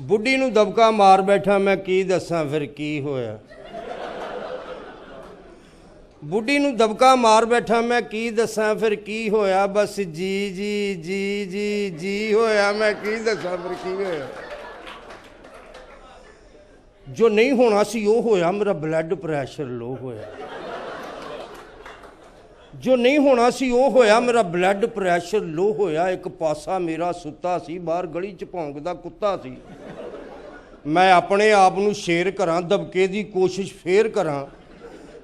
बुढ़ी नूं दबका मार बैठा मैं की दसां फिर की होया। बुढ़ी नूं दबका मार बैठा मैं की दसां फिर की होया। बस जी जी जी जी जी होया मैं की दसां फिर की होया। जो नहीं होना सी वो होया, मेरा ब्लड प्रैशर लो होया। जो नहीं होना सी वो होया, मेरा ब्लड प्रैशर लो होया। एक पासा मेरा सुता सी, बाहर गली च भौंकदा कुत्ता सी। मैं अपने आप नूं शेर करां, दबके दी कोशिश फेर करां,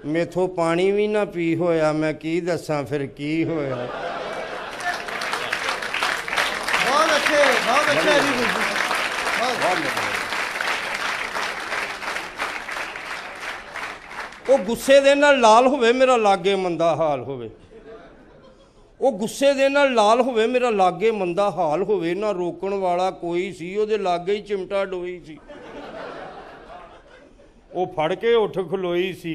मेथों पानी भी ना पी होया। मैं की दसां फिर की होया। बहुत अच्छे ਉਹ ਗੁੱਸੇ ਦੇ ਨਾਲ ਲਾਲ ਹੋਵੇ ਮੇਰਾ ਲਾਗੇ ਮੰਦਾ ਹਾਲ ਹੋਵੇ। ਉਹ ਗੁੱਸੇ ਦੇ ਨਾਲ ਲਾਲ ਹੋਵੇ ਮੇਰਾ ਲਾਗੇ ਮੰਦਾ ਹਾਲ ਹੋਵੇ। ਨਾ ਰੋਕਣ ਵਾਲਾ ਕੋਈ ਸੀ, ਉਹਦੇ ਲਾਗੇ ਹੀ ਚਿਮਟਾ ਡੋਈ ਸੀ। ਉਹ ਫੜ ਕੇ ਉੱਠ ਖਲੋਈ ਸੀ,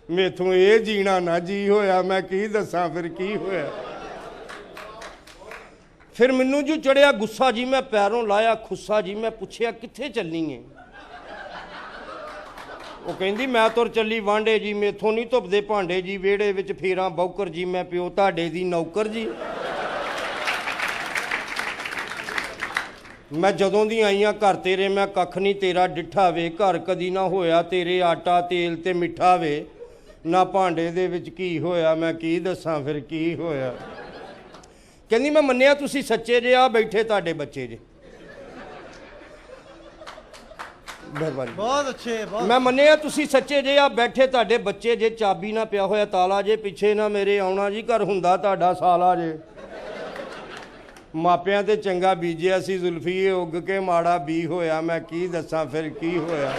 ਮੇਥੋਂ ਇਹ ਜੀਣਾ ਨਾ ਜੀ ਹੋਇਆ। ਮੈਂ ਕੀ ਦੱਸਾਂ ਫਿਰ ਕੀ ਹੋਇਆ। ਫਿਰ ਮੈਨੂੰ ਜੋ ਚੜਿਆ ਗੁੱਸਾ ਜੀ, ਮੈਂ ਪੈਰੋਂ ਲਾਇਆ ਖੁੱਸਾ ਜੀ। ਮੈਂ ਪੁੱਛਿਆ ਕਿੱਥੇ ਚੱਲੀ ਏ। ਉਹ ਕਹਿੰਦੀ ਮੈਂ ਤੁਰ ਚੱਲੀ ਵਾਂਢੇ ਜੀ, ਮੇਥੋਂ ਨਹੀਂ ਧੁੱਪਦੇ ਭਾਂਡੇ ਜੀ, ਵਿਹੜੇ ਵਿੱਚ ਫੇਰਾਂ ਬੌਕਰ ਜੀ, ਮੈਂ ਪਿਓ ਤੁਹਾਡੇ ਦੀ ਨੌਕਰ ਜੀ। ਮੈਂ ਜਦੋਂ ਦੀ ਆਈਆਂ ਘਰ ਤੇਰੇ, ਮੈਂ ਕੱਖ ਨਹੀਂ ਤੇਰਾ ਡਿੱਠਾ ਵੇ। ਘਰ ਕਦੀ ਨਾ ਹੋਇਆ ਤੇਰੇ ਆਟਾ ਤੇਲ ਤੇ ਮਿੱਠਾ ਵੇ। ਨਾ ਭਾਂਡੇ ਦੇ ਵਿੱਚ ਕੀ ਹੋਇਆ। ਮੈਂ ਕੀ ਦੱਸਾਂ ਫਿਰ ਕੀ ਹੋਇਆ। ਕਹਿੰਦੀ ਮੈਂ ਮੰਨਿਆ ਤੁਸੀਂ ਸੱਚੇ ਜੇ, ਆ ਬੈਠੇ ਤੁਹਾਡੇ ਬੱਚੇ ਜੇ। बहुत अच्छे मैं मन्निया तुसी सच्चे जे, आ बैठे तुहाडे बच्चे जे। चाबी ना पिया होया ताला जे, पिछे ना मेरे आउणा जी, घर हुंदा तुहाडा साला जे। मापियां ते चंगा बीजिया सी जुल्फी, उग के माड़ा बी होया। मैं की दसां फिर की होया।